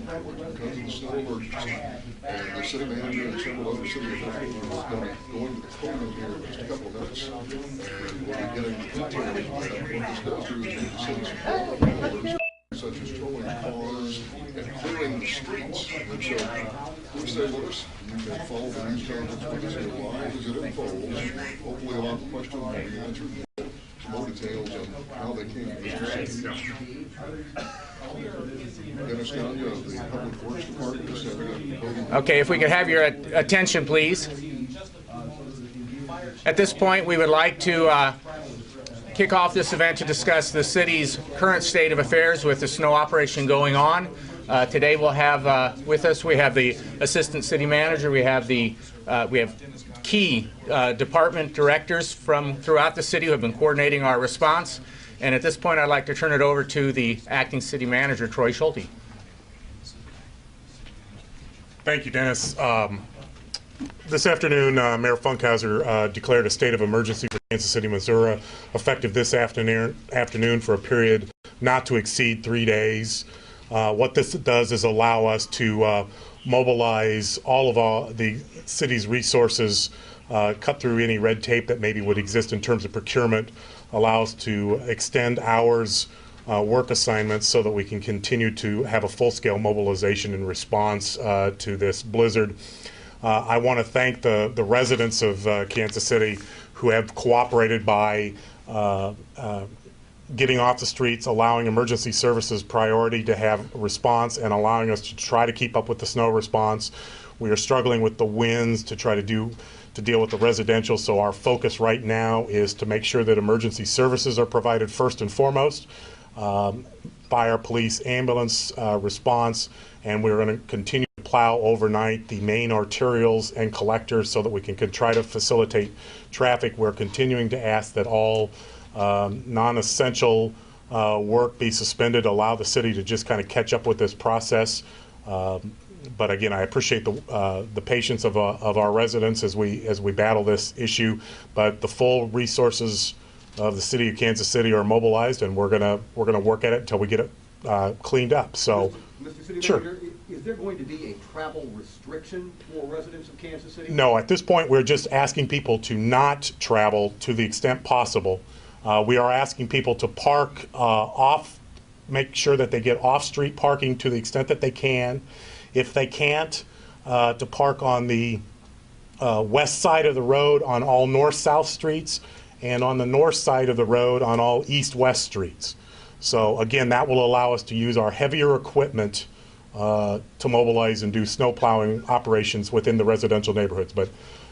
because of the snow emergency. And the city manager and several other city officials are going to go into the podium here in just a couple of minutes. And we'll be getting details on what this does to the city's problems, such as towing cars and clearing the streets. And so, please stay with us. You can follow the news conference with us here live as it unfolds. Hopefully a lot of questions will be answered. Some more details on how they came to this decision. Dennis County of the Public Works Department is setting up the podium. Okay, if we could have your attention, please. At this point, we would like to kick off this event to discuss the city's current state of affairs with the snow operation going on. Today we'll have with us, we have the Assistant City Manager, we have key department directors from throughout the city who have been coordinating our response. And at this point, I'd like to turn it over to the Acting City Manager, Troy Schulte. Thank you, Dennis. This afternoon, Mayor Funkhauser declared a state of emergency for Kansas City, Missouri, effective this afternoon for a period not to exceed 3 days. What this does is allow us to mobilize all of the city's resources, cut through any red tape that maybe would exist in terms of procurement, allow us to extend hours, work assignments so that we can continue to have a full-scale mobilization in response to this blizzard. I want to thank the residents of Kansas City who have cooperated by getting off the streets, allowing emergency services priority to have a response, and allowing us to try to keep up with the snow response. We are struggling with the winds to try to deal with the residential, so our focus right now is to make sure that emergency services are provided first and foremost by our police ambulance response, and we're going to continue to plow overnight the main arterials and collectors so that we can try to facilitate traffic. We're continuing to ask that all non-essential work be suspended, allow the city to just kind of catch up with this process. But again, I appreciate the patience of our residents as we battle this issue. But the full resources of the city of Kansas City are mobilized, and we're gonna work at it until we get it cleaned up. So, Mr. City sure. Manager, is there going to be a travel restriction for residents of Kansas City? No, at this point, we're just asking people to not travel to the extent possible. We are asking people to park make sure that they get off-street parking to the extent that they can. If they can't, to park on the west side of the road on all north-south streets, and on the north side of the road on all east-west streets. So again, that will allow us to use our heavier equipment to mobilize and do snow plowing operations within the residential neighborhoods. But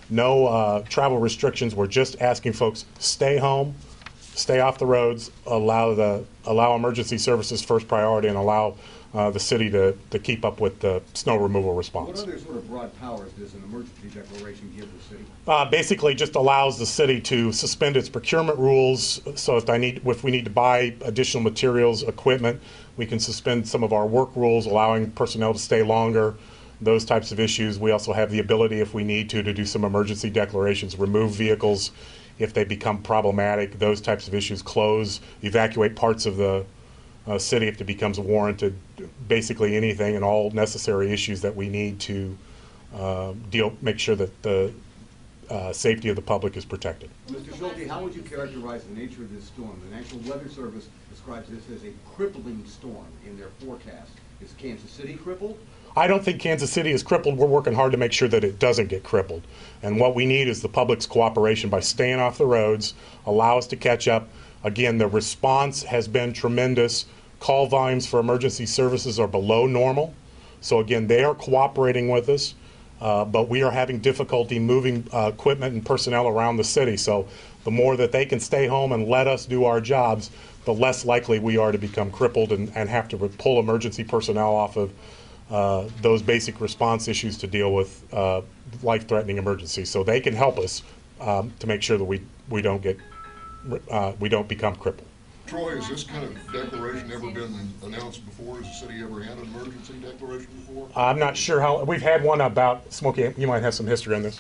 no travel restrictions. We're just asking folks stay home, stay off the roads, allow emergency services first priority, and allow the city to keep up with the snow removal response. What other sort of broad powers does an emergency declaration give the city? Basically, just allows the city to suspend its procurement rules. So if we need to buy additional materials, equipment, we can suspend some of our work rules, allowing personnel to stay longer. Those types of issues. We also have the ability, if we need to do some emergency declarations, remove vehicles if they become problematic. Those types of issues, close, evacuate parts of the city if it becomes warranted. Basically anything and all necessary issues that we need to make sure that the safety of the public is protected. Mr. Schulte, how would you characterize the nature of this storm? The National Weather Service describes this as a crippling storm in their forecast. Is Kansas City crippled? I don't think Kansas City is crippled. We're working hard to make sure that it doesn't get crippled. And what we need is the public's cooperation by staying off the roads, allow us to catch up. Again, the response has been tremendous. Call volumes for emergency services are below normal. So again, they are cooperating with us, but we are having difficulty moving equipment and personnel around the city. So the more that they can stay home and let us do our jobs, the less likely we are to become crippled and have to pull emergency personnel off of those basic response issues to deal with life-threatening emergencies. So they can help us to make sure that we don't become crippled. Troy, has this kind of declaration ever been announced before? Has the city ever had an emergency declaration before? I'm not sure how. We've had one about Smokey. You might have some history on this.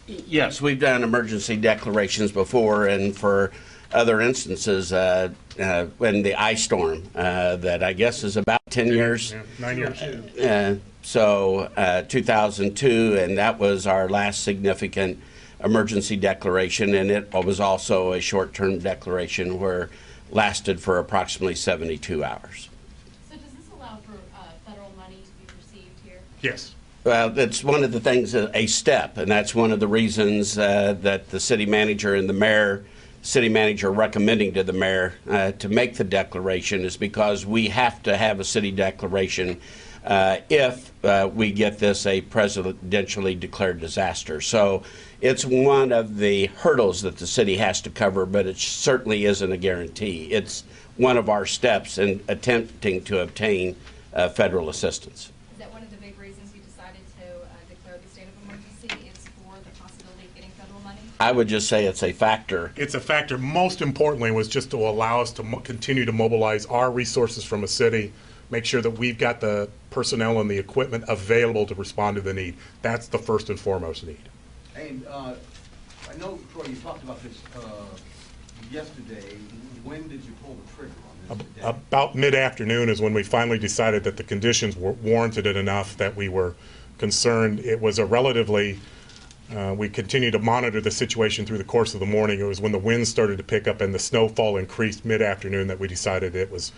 Yes, we've done emergency declarations before, and for other instances when the ice storm that I guess is about 10 years. Yeah, 9 years. So 2002, and that was our last significant emergency declaration, and it was also a short-term declaration where lasted for approximately 72 hours. So does this allow for federal money to be received here? Yes. Well, that's one of the things, a step, and that's one of the reasons that the city manager and the city manager recommending to the mayor to make the declaration is because we have to have a city declaration if we get this a presidentially declared disaster. So it's one of the hurdles that the city has to cover, but it certainly isn't a guarantee. It's one of our steps in attempting to obtain federal assistance. Is that one of the big reasons you decided to declare the state of emergency is for the possibility of getting federal money? I would just say it's a factor. It's a factor. Most importantly was just to allow us to continue to mobilize our resources from a city, make sure that we've got the personnel and the equipment available to respond to the need. That's the first and foremost need. And I know, Troy, you talked about this yesterday. When did you pull the trigger on this today? About mid-afternoon is when we finally decided that the conditions warranted it enough that we were concerned. It was a relatively, we continued to monitor the situation through the course of the morning. It was when the winds started to pick up and the snowfall increased mid-afternoon that we decided it was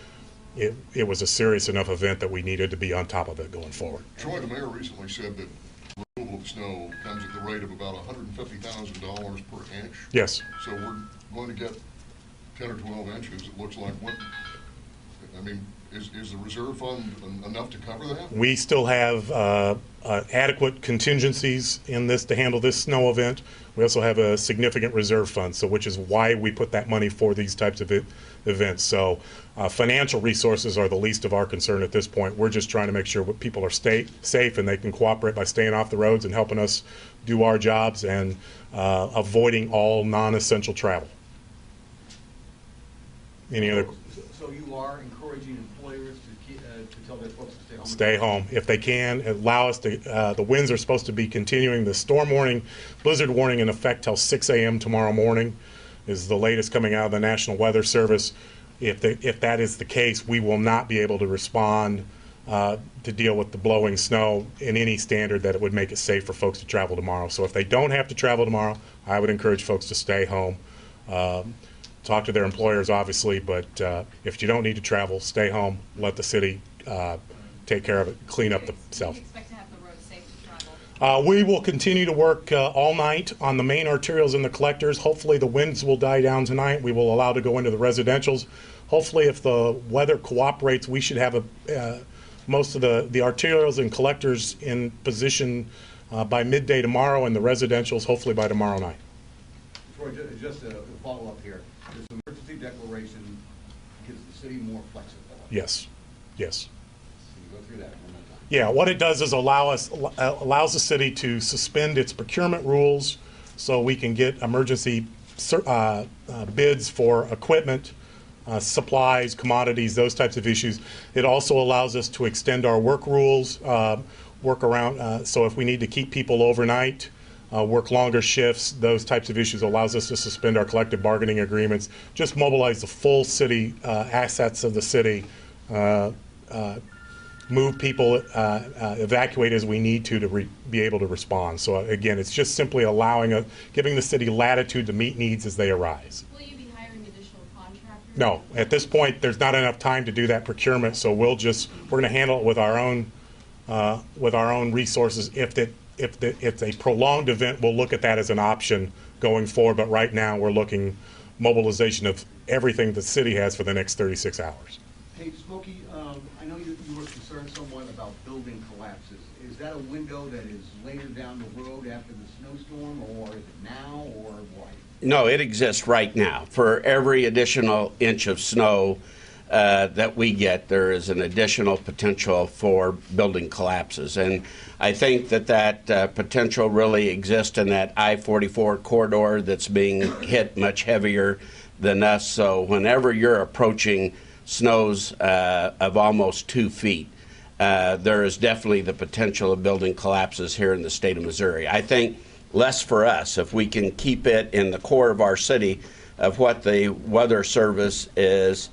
a serious enough event that we needed to be on top of it going forward. Troy, the mayor recently said that removal of snow comes at the rate of about $150,000 per inch. Yes. So we're going to get 10 or 12 inches, it looks like. I mean, is the reserve fund enough to cover that? We still have adequate contingencies in this to handle this snow event. We also have a significant reserve fund, so which is why we put that money for these types of events. So financial resources are the least of our concern at this point. We're just trying to make sure people are safe and they can cooperate by staying off the roads and helping us do our jobs and avoiding all non-essential travel. Any other? So you are encouraging employers to tell their folks to stay home? Stay home if they can. Allow us to. The winds are supposed to be continuing. The storm warning, blizzard warning, in effect till 6 a.m. tomorrow morning, is the latest coming out of the National Weather Service. If that is the case, we will not be able to respond to deal with the blowing snow in any standard that it would make it safe for folks to travel tomorrow. So if they don't have to travel tomorrow, I would encourage folks to stay home. Talk to their employers, obviously, but if you don't need to travel, stay home. Let the city take care of it, clean up themselves. Do you expect to have the roads safe to travel? We will continue to work all night on the main arterials and the collectors. Hopefully the winds will die down tonight. We will allow to go into the residentials. Hopefully if the weather cooperates, we should have most of the arterials and collectors in position by midday tomorrow, and the residentials hopefully by tomorrow night. Troy, just a follow-up here. This emergency declaration gives the city more flexibility. Yes, yes. Can you go through that one more time? Yeah, what it does is allows the city to suspend its procurement rules so we can get emergency bids for equipment, supplies, commodities, those types of issues. It also allows us to extend our work rules, work around, so if we need to keep people overnight, work longer shifts, those types of issues, allows us to suspend our collective bargaining agreements, just mobilize the full city assets of the city, move people, evacuate as we need to be able to respond. So again, it's just simply giving the city latitude to meet needs as they arise. Will you be hiring additional contractors? No, at this point, there's not enough time to do that procurement, so we're going to handle it with our own resources. If it's a prolonged event, we'll look at that as an option going forward, but right now we're looking mobilization of everything the city has for the next 36 hours. Hey, Smokey, I know you were concerned somewhat about building collapses. Is that a window that is later down the road after the snowstorm, or is it now, or what? No, it exists right now. For every additional inch of snow that we get, there is an additional potential for building collapses. And I think that potential really exists in that I-44 corridor that's being hit much heavier than us. So whenever you're approaching snows of almost 2 feet, there is definitely the potential of building collapses here in the state of Missouri. I think less for us. If we can keep it in the core of our city, of what the weather service is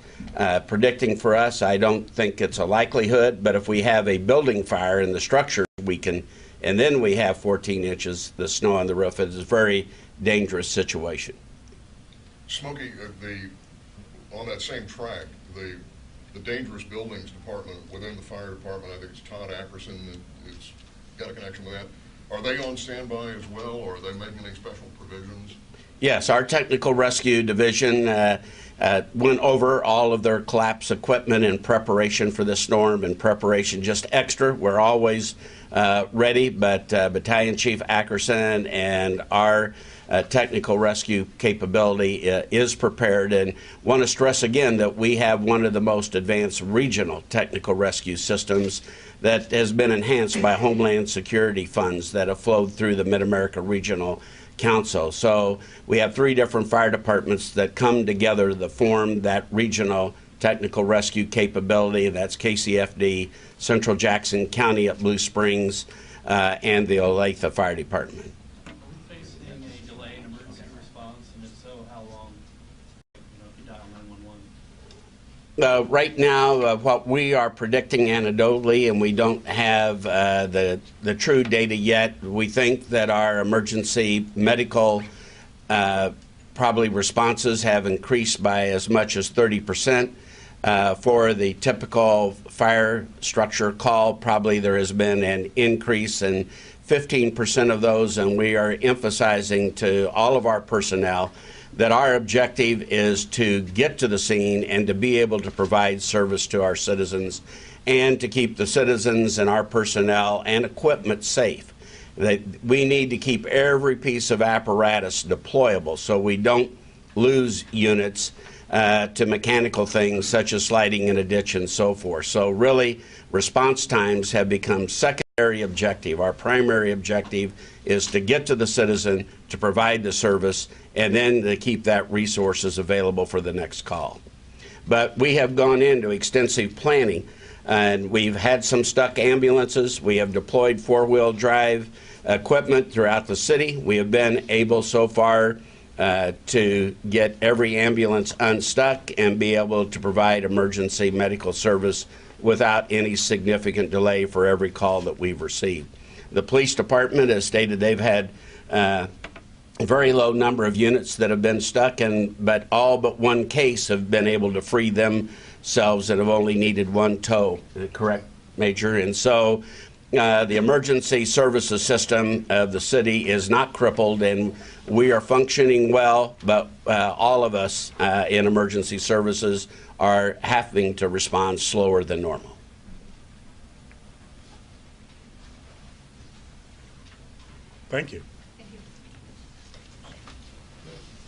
predicting for us, I don't think it's a likelihood, but if we have a building fire in the structure, we can, and then we have 14 inches of snow on the roof, it's a very dangerous situation. Smokey, on that same track, the dangerous buildings department within the fire department, I think it's Todd Ackerson that's got a connection with that. Are they on standby as well, or are they making any special provisions? Yes, our technical rescue division went over all of their collapse equipment in preparation for this storm, and preparation just extra. We're always ready, but Battalion Chief Ackerson and our technical rescue capability is prepared, and want to stress again that we have one of the most advanced regional technical rescue systems that has been enhanced by Homeland Security funds that have flowed through the Mid-America Regional Council. So we have 3 different fire departments that come together to form that regional technical rescue capability. That's KCFD, Central Jackson County at Blue Springs, and the Olathe Fire Department. Are we facing a delay in emergency response, and if so, how long? If you dial 911. Right now, what we are predicting anecdotally, and we don't have the true data yet, we think that our emergency medical probably responses have increased by as much as 30%. For the typical fire structure call, probably there has been an increase in 15% of those, and we are emphasizing to all of our personnel that our objective is to get to the scene and to be able to provide service to our citizens and to keep the citizens and our personnel and equipment safe. That we need to keep every piece of apparatus deployable so we don't lose units to mechanical things such as sliding in a ditch and so forth. So really, response times have become secondary objective. Our primary objective is to get to the citizen, to provide the service, and then to keep that resources available for the next call. But we have gone into extensive planning, and we've had some stuck ambulances. We have deployed 4-wheel drive equipment throughout the city. We have been able so far to get every ambulance unstuck and be able to provide emergency medical service without any significant delay for every call that we've received. The police department has stated they've had a very low number of units that have been stuck, but all but one case have been able to free themselves and have only needed 1 tow. Correct, Major? And so the emergency services system of the city is not crippled, and we are functioning well, but all of us in emergency services are having to respond slower than normal. Thank you.